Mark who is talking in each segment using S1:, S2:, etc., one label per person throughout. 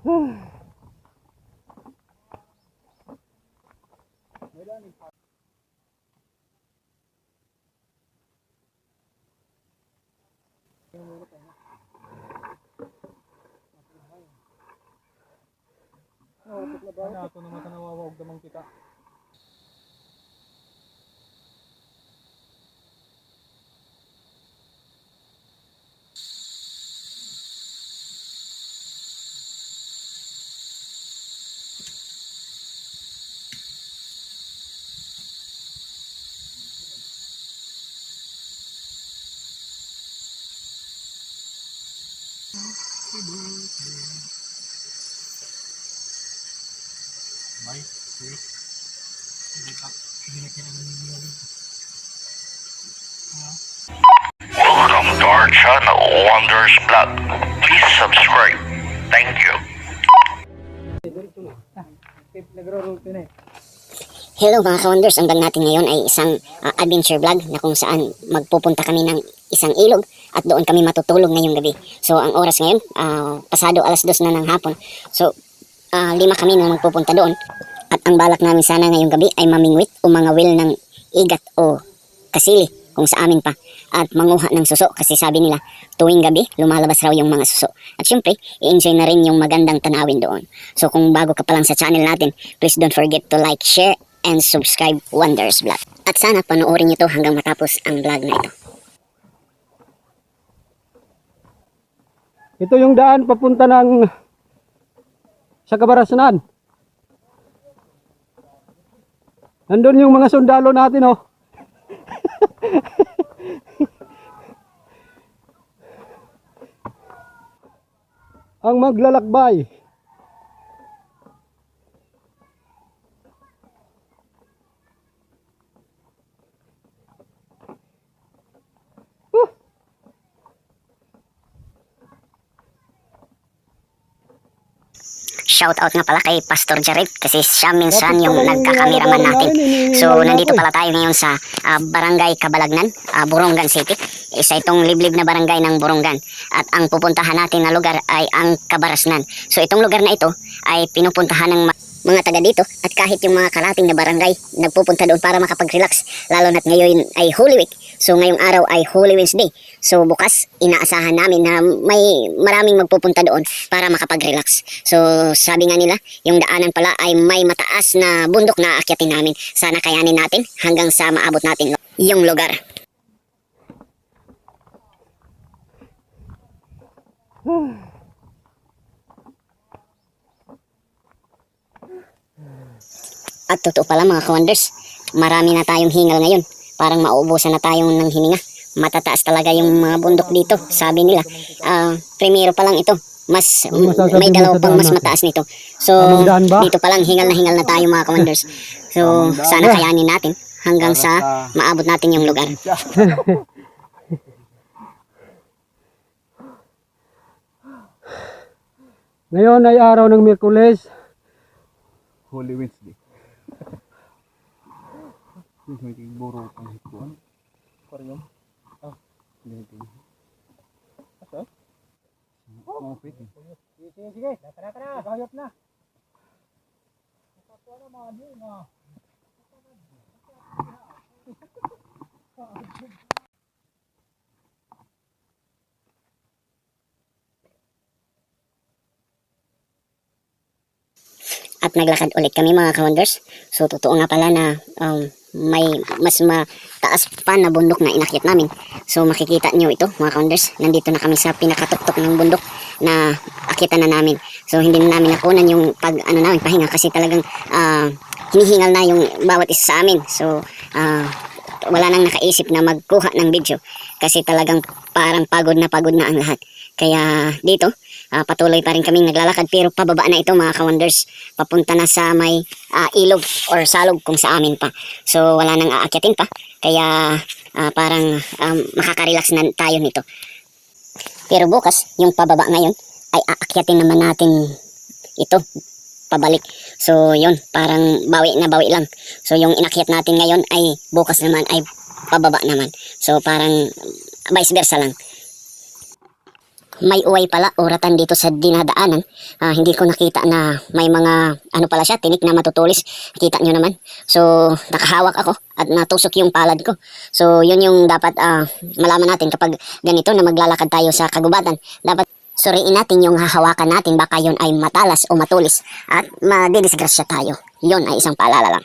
S1: Ano ako naman sa nawawag damang kita. Bye.
S2: Welcome to our channel, Wonders Vlog. Please subscribe. Thank you.
S3: Hello mga ka-wonders, ang vlog natin ngayon ay isang adventure vlog na kung saan magpupunta kami ng isang ilog at doon kami matutulog ngayong gabi. So ang oras ngayon, pasado 2:00 na ng hapon. So 5 kami na magpupunta doon at ang balak namin sana ngayong gabi ay mamingwit o mangawil ng igat o kasili kung sa amin pa at manguha ng suso kasi sabi nila tuwing gabi lumalabas raw yung mga suso. At syempre, i-enjoy na rin yung magandang tanawin doon. So kung bago ka pa lang sa channel natin, please don't forget to like, share, and subscribe Wonders Vlog. At sana panoorin nyo to hanggang matapos ang vlog na ito.
S1: Ito yung daan papunta ng sa Cabarasnan. Nandun yung mga sundalo natin, oh. Ang maglalakbay.
S3: Shout out nga pala kay Pastor Jared kasi siya minsan yung nagkakameraman natin. So nandito pala tayo ngayon sa Barangay Cabalagnan, Borongan City. Isa itong liblib na barangay ng Borongan. At ang pupuntahan natin na lugar ay ang Cabarasnan. So itong lugar na ito ay pinupuntahan ng mga taga dito at kahit yung mga kalating na barangay nagpupunta doon para makapag-relax. Lalo na't ngayon ay Holy Week. So ngayong araw ay Holy Wednesday. So bukas inaasahan namin na may maraming magpupunta doon para makapag-relax. So sabi nga nila, yung daanan pala ay may mataas na bundok na aakyatin namin. Sana kayanin natin hanggang sa maabot natin yung lugar. At totoo pala mga ka-wonders, marami na tayong hingal ngayon. Parang mauubusan na tayong ng hininga. Matataas talaga yung mga bundok dito. Sabi nila, primero pa lang ito. May dalawa pang mas mataas nito. So, dito pa lang hingal na tayo mga ka-wonders. So, sana kayanin natin hanggang sa maabot natin yung lugar.
S1: Ngayon ay araw ng Miyerkules.
S4: Holy Wednesday. Hindi buro pang hikuan. Parang hindi. Asa? Oh, pwede. Sige. Tara. Gayot na. Kapwa na mga din na.
S3: At naglakad ulit kami mga ka-wonders. So totoo nga pala na may mas mataas pa na bundok na inakyat namin. So makikita nyo ito mga ka-wonders. Nandito na kami sa pinakatuktok ng bundok na akyatan na namin. So hindi na namin nakunan yung namin pahinga kasi talagang hinihingal na yung bawat isa sa amin. So wala nang nakaisip na magkuha ng video kasi talagang parang pagod na ang lahat. Kaya dito patuloy pa rin kaming naglalakad pero pababa na ito mga ka-wonders. Papunta na sa may ilog or salog kung sa amin pa. So wala nang aakyatin pa. Kaya parang makaka-relax na tayo nito. Pero bukas, yung pababa ngayon ay aakyatin naman natin ito pabalik. So yun, parang bawi lang. So yung inakyat natin ngayon ay bukas naman ay pababa naman. So parang vice versa lang. may uway pala o ratan dito sa dinadaanan. Hindi ko nakita na may mga ano pala siya, tinik na matutulis. Kita nyo naman. So nakahawak ako at natusok yung palad ko. So yun yung dapat malaman natin kapag ganito na maglalakad tayo sa kagubatan. Dapat suriin natin yung hahawakan natin, baka yun ay matalas o matulis at madidisgrasya tayo. Yun ay isang paalala lang.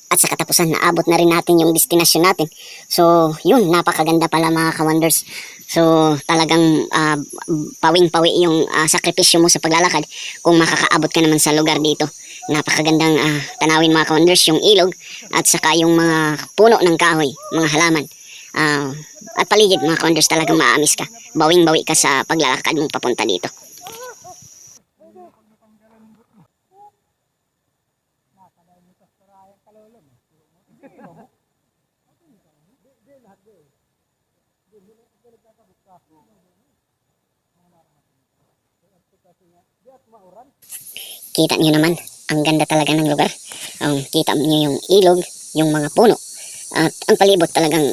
S3: At sa katapusan, naabot na rin natin yung destinasyon natin. So, yun, napakaganda pala mga ka-wonders. So, talagang pawing-pawi yung sakripisyo mo sa paglalakad kung makakaabot ka naman sa lugar dito. Napakagandang tanawin mga ka-wonders, yung ilog at saka yung mga puno ng kahoy, mga halaman. At paligid mga ka-wonders, talagang maamis ka. Bawing-bawi ka sa paglalakad mong papunta dito. Kita nyo naman, ang ganda talaga ng lugar. Kita nyo yung ilog, yung mga puno. At ang palibot talagang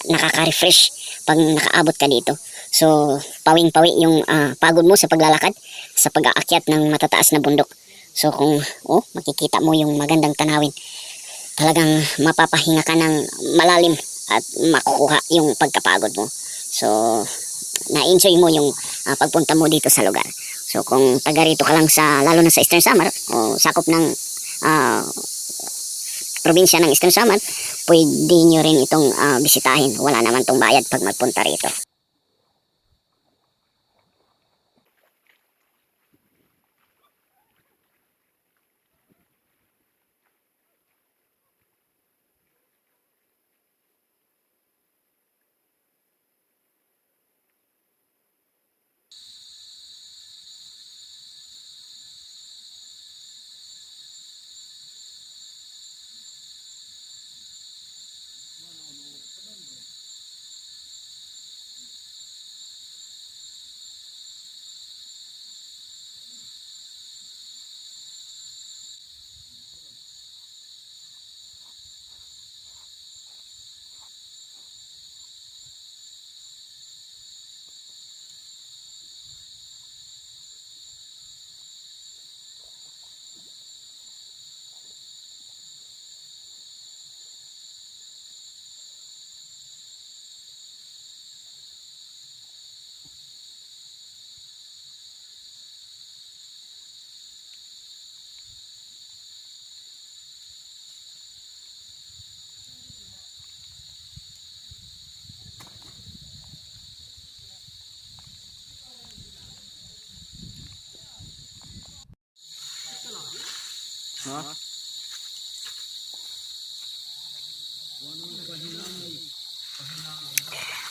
S3: nakaka-refresh pag nakaabot ka dito. So, pawing-pawi yung pagod mo sa paglalakad, sa pag-aakyat ng matataas na bundok. So, kung makikita mo yung magandang tanawin, talagang mapapahinga ka ng malalim at makukuha yung pagkapagod mo. So, na-enjoy mo yung pagpunta mo dito sa lugar. So kung taga rito ka lang lalo na sa Eastern Samar o sakop ng probinsya ng Eastern Samar, pwede nyo rin itong bisitahin. Wala naman tong bayad pag magpunta rito.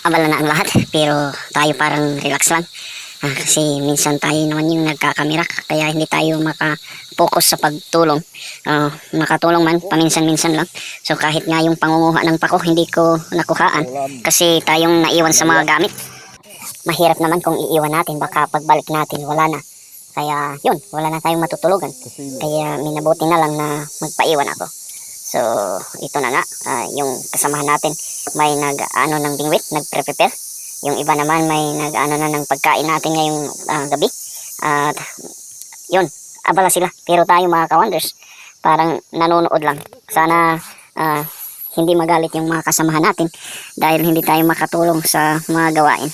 S3: Abala na ang lahat, pero tayo parang relax lang. Kasi minsan tayo naman yung nagkakamera, kaya hindi tayo makapokus sa pagtulong. Nakatulong man, paminsan-minsan lang. So kahit nga yung pangunguha ng pako, hindi ko nakuhaan. Kasi tayong naiwan sa mga gamit. Mahirap naman kung iiwan natin, baka pagbalik natin, wala na. Kaya yun, wala na tayong matutulugan. Kaya minabuti na lang na magpaiwan ako. So, ito na nga, yung kasamahan natin, may nag-ano ng bingwit, nag-prepare. Yung iba naman may nag-ano na ng pagkain natin ngayong gabi. At, yun, abala sila. Pero tayo mga ka-wonders, parang nanonood lang. Sana, hindi magalit yung mga kasamahan natin dahil hindi tayo makatulong sa mga gawain.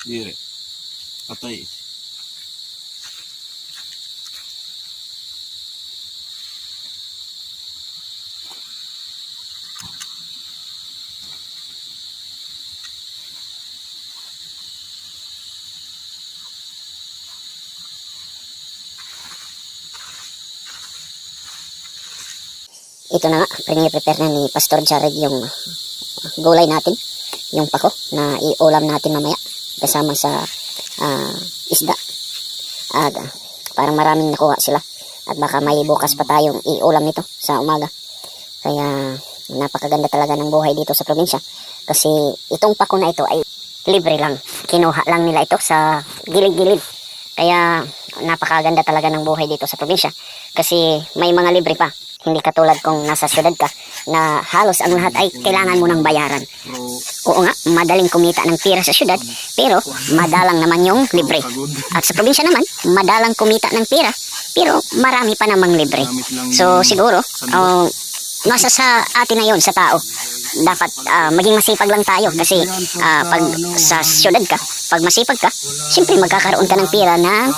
S5: Dire. Patay.
S3: Ito na nga, prepare na ni Pastor Jared yung gulay natin, yung pako na iulam natin mamaya kasama sa isda. At parang maraming nakuha sila at baka may bukas pa tayong iulam nito sa umaga. Kaya napakaganda talaga ng buhay dito sa probinsya kasi itong pako na ito ay libre lang. Kinuha lang nila ito sa gilid-gilid. Kaya napakaganda talaga ng buhay dito sa probinsya kasi may mga libre pa. Hindi katulad kung nasa syudad ka na halos ang lahat ay kailangan mo ng bayaran. Oo nga, madaling kumita ng pera sa syudad pero madalang naman yung libre. At sa probinsya naman, madalang kumita ng pera pero marami pa namang libre. So siguro, nasa sa atin na yun, sa tao. Dapat maging masipag lang tayo kasi pag sa syudad ka, pag masipag ka, siyempre magkakaroon ka ng pera na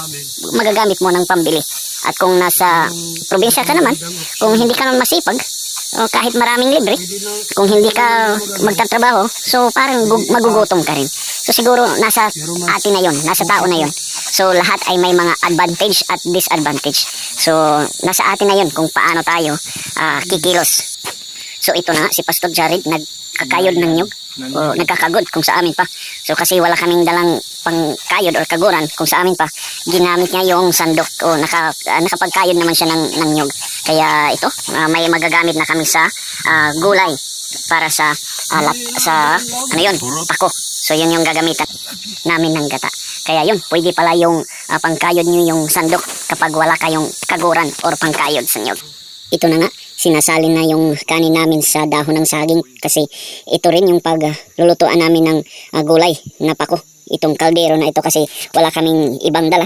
S3: magagamit mo ng pambili. At kung nasa probinsya ka naman, kung hindi ka naman masipag, kahit maraming libre, kung hindi ka magtatrabaho, so parang magugutom ka rin. So siguro nasa atin na yun, nasa tao na yun. So lahat ay may mga advantage at disadvantage. So nasa atin na yun kung paano tayo kikilos. So ito na si Pastor Jared nagkakayod ng nyug o nagkakagod kung sa amin pa. So kasi wala kaming dalang pangkayod or kaguran kung sa amin pa. Ginamit niya yung sandok o nakapagkayod naman siya ng nyug. Kaya ito may magagamit na kami sa gulay para sa ano yun, pako. So yun yung gagamitan namin ng gata. Kaya yun, pwede pala yung pangkayod nyo yung sandok kapag wala kayong kaguran or pangkayod sa nyug. Ito na nga, sinasalin na yung kanin namin sa dahon ng saging kasi ito rin yung paglulutuan namin ng gulay na pako. Itong kaldero na ito kasi wala kaming ibang dala.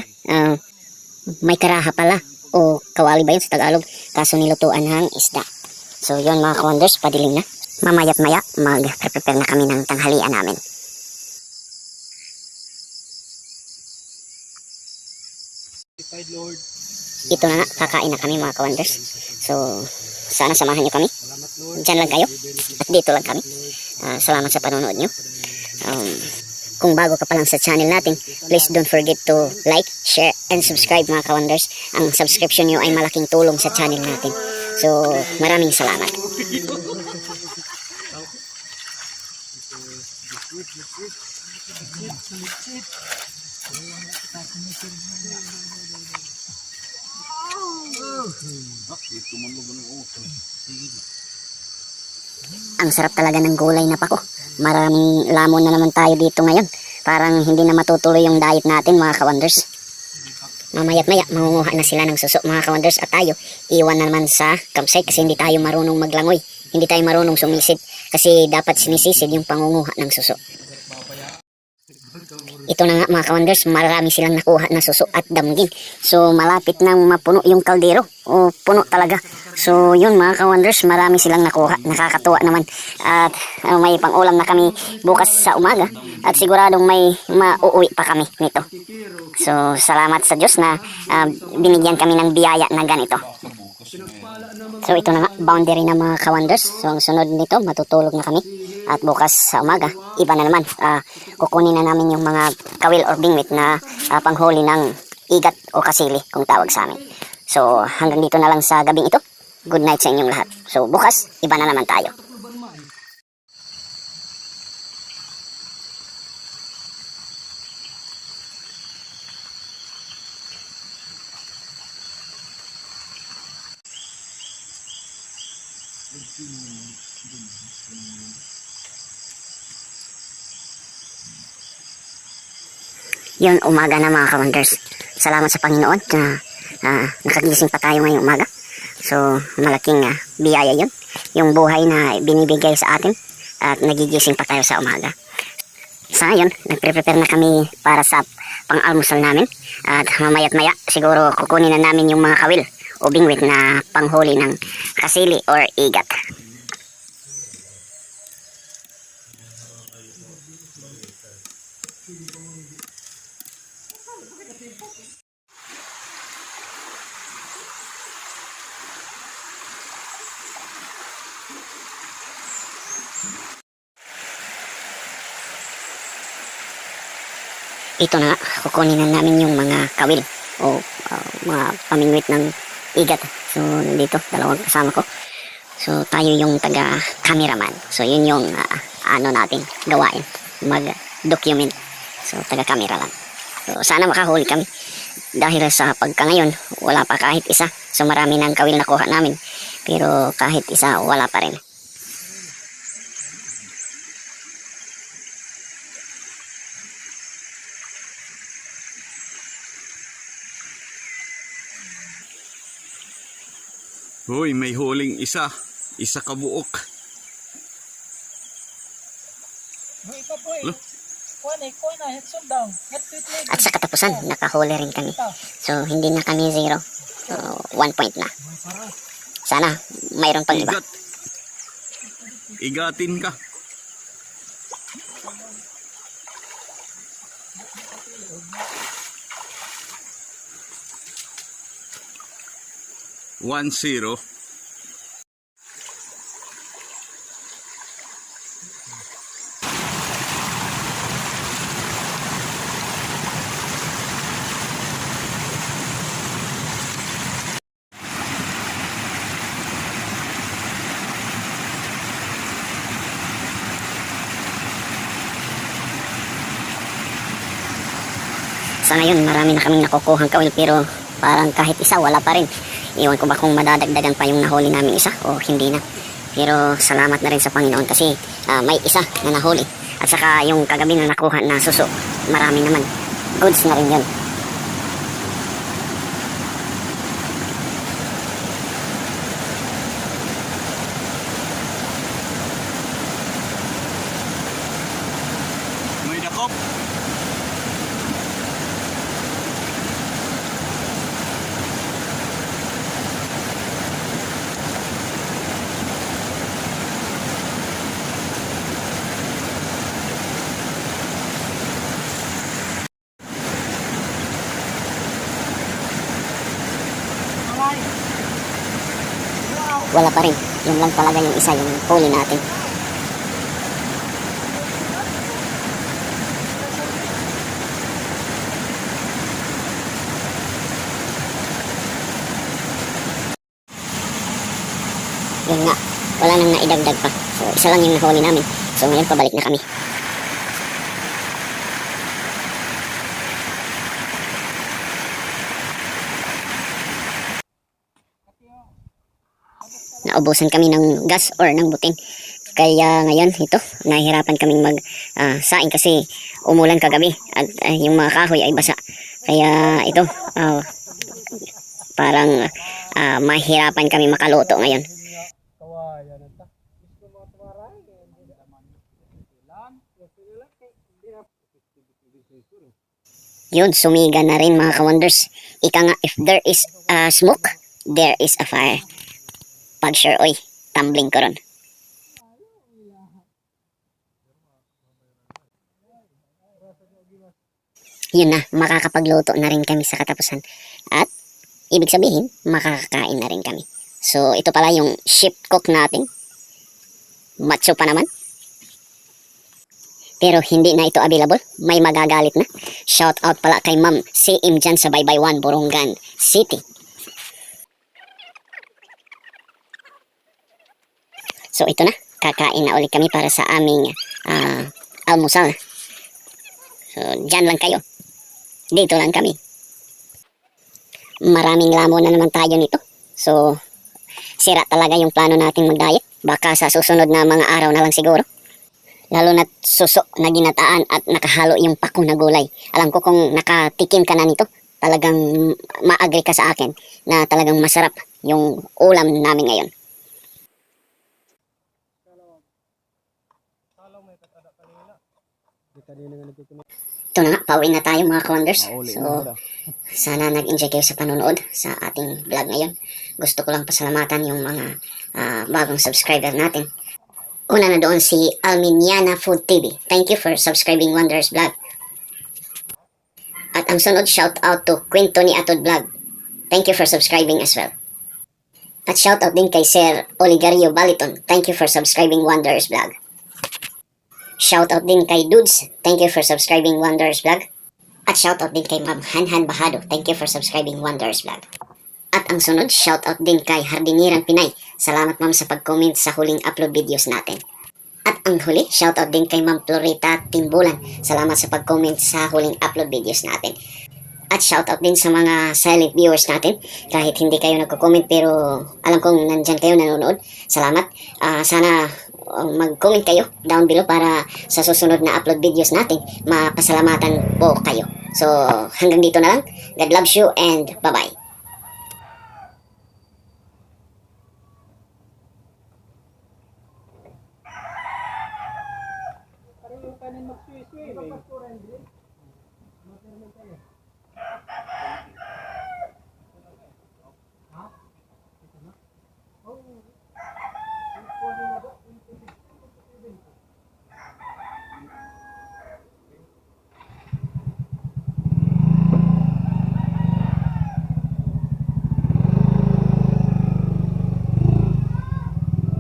S3: May karaha pala o kawali ba yun sa Tagalog? Kaso nilutuan ng isda. So yun mga ka-wonders, padilim na. Mamaya't maya, mag-prepare na kami ng tanghalian namin. Ito na nga, kakain na kami mga ka-wonders. So, sana samahan nyo kami. Diyan lang kayo. At dito lang kami. Salamat sa panonood nyo. Kung bago ka pa lang sa channel natin, please don't forget to like, share, and subscribe mga ka-wonders. Ang subscription nyo ay malaking tulong sa channel natin. So, maraming salamat. Ang sarap talaga ng gulay na pako. Maraming lamon na naman tayo dito ngayon. Parang hindi na matutuloy yung diet natin mga ka-wonders. Mamaya't maya, mangunguha na sila ng suso mga ka-wonders at tayo iwan na naman sa campsite kasi hindi tayo marunong maglangoy. Hindi tayo marunong sumisid kasi dapat sinisisid yung pangunguha ng suso. Ito na nga mga ka-wonders, marami silang nakuha na suso at damgin. So malapit nang mapuno yung kaldero. O puno talaga. So yun mga ka-wonders, marami silang nakuha. Nakakatuwa naman. At may pang-ulam na kami bukas sa umaga. At siguradong may mauuwi pa kami nito. So salamat sa Diyos na binigyan kami ng biyaya na ganito. So ito na nga, boundary na mga ka-wonders. So ang sunod nito, matutulog na kami. At bukas sa umaga, iba na naman. Kukunin na namin yung mga kawil or bingwit na panghuli ng igat o kasili kung tawag sa amin. So hanggang dito na lang sa gabing ito. Good night sa inyong lahat. So bukas, iba na naman tayo. Yun, umaga na mga ka-wonders. Salamat sa Panginoon na nakagising pa tayo ngayong umaga. So, malaking biyaya yun. Yung buhay na binibigay sa atin at nagigising pa tayo sa umaga. Sa ngayon, nagpre-prepare na kami para sa pang-almusal namin. At mamaya't maya, siguro kukunin na namin yung mga kawil o bingwit na panghuli ng kasili or igat. Ito na, kukunin na namin yung mga kawil o mga pamingwit ng igat. So, nandito, dalawang kasama ko. So tayo yung taga-cameraman. So yun yung ano natin gawain, mag-document. So taga-camera lang. So sana makahuli kami. Dahil sa pagka ngayon, wala pa kahit isa. So marami ng kawil nakuha namin. Pero kahit isa, wala pa rin.
S5: Hoy, may huling isa. Isa kabuok.
S4: Ikaw po eh. Kuha na, sundang.
S3: At sa katapusan, nakahuli rin kami. So hindi na kami 0. So 1 point na. Sana mayroon pang iba.
S5: Igat. Igatin ka. One zero.
S3: Sa ngayon, marami na kaming nakukuhang kawil pero parang kahit isa wala pa rin. Iwan ko ba kung madadagdagan pa yung nahuli namin isa o hindi na. Pero salamat na rin sa Panginoon kasi may isa na nahuli. At saka yung kagabi na nakuha na suso, marami naman. Goods na rin yun.
S5: May dakop.
S3: Wala pa rin. Yun lang talaga yung isa, yung huli natin. Yun nga, wala nang naidagdag pa. So isa lang yung nahuli namin. So ngayon pabalik na kami. Naubusan kami ng gas or ng butin. Kaya ngayon ito, nahihirapan kaming saing kasi umulan kagabi at yung mga kahoy ay basa. Kaya ito, parang mahirapan kami makaluto ngayon. Yun, sumiga na rin mga ka-wonders. Ika nga, if there is smoke, there is a fire. Pag sure, oy, tumbling ko ron. Yun na, makakapagluto na rin kami sa katapusan. At, ibig sabihin, makakakain na rin kami. So, ito pala yung shift cook natin. Macho pa naman. Pero hindi na ito available. May magagalit na. Shout out pala kay Ma'am CM dyan sa Baybay 1, Borongan City. So ito na, kakain na ulit kami para sa aming almusal. So dyan lang kayo. Dito lang kami. Maraming lamon na naman tayo nito. So sira talaga yung plano nating mag-diet. Baka sa susunod na mga araw na lang siguro. Lalo na suso na ginataan at nakahalo yung pako na gulay. Alam ko kung nakatikim ka na nito, talagang ma-agree ka sa akin na talagang masarap yung ulam namin ngayon. Ito na nga, pauwi na tayo mga ka-wonders. So, sana nag-enjoy kayo sa panonood sa ating vlog ngayon. Gusto ko lang pasalamatan yung mga bagong subscriber natin. Una na doon si Alminiana Food TV. Thank you for subscribing Wonders Vlog. At ang sunod, shout out to Quinto ni Atod Vlog. Thank you for subscribing as well. At shout out din kay Sir Oligario Baliton. Thank you for subscribing Wonders Vlog. Shout out din kay Dudes. Thank you for subscribing Wonders Vlog. At shout out din kay Ma'am Hanhan Bahado. Thank you for subscribing Wonders Vlog. At ang sunod, shoutout din kay Hardiniran Pinay. Salamat ma'am sa pag-comment sa huling upload videos natin. At ang huli, shoutout din kay Ma'am Florita Timbulan. Salamat sa pag-comment sa huling upload videos natin. At shoutout din sa mga silent viewers natin. Kahit hindi kayo nagko-comment pero alam kong nandyan kayo nanonood. Salamat. Sana mag-comment kayo down below para sa susunod na upload videos natin mapasalamatan po kayo. So hanggang dito na lang. God loves you and bye-bye.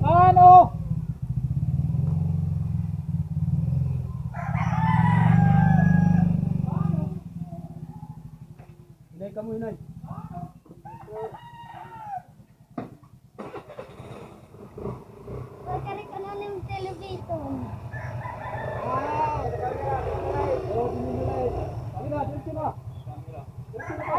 S4: Ano?
S1: Hindi ka mo inay.
S6: Pagkarik ka na ng television.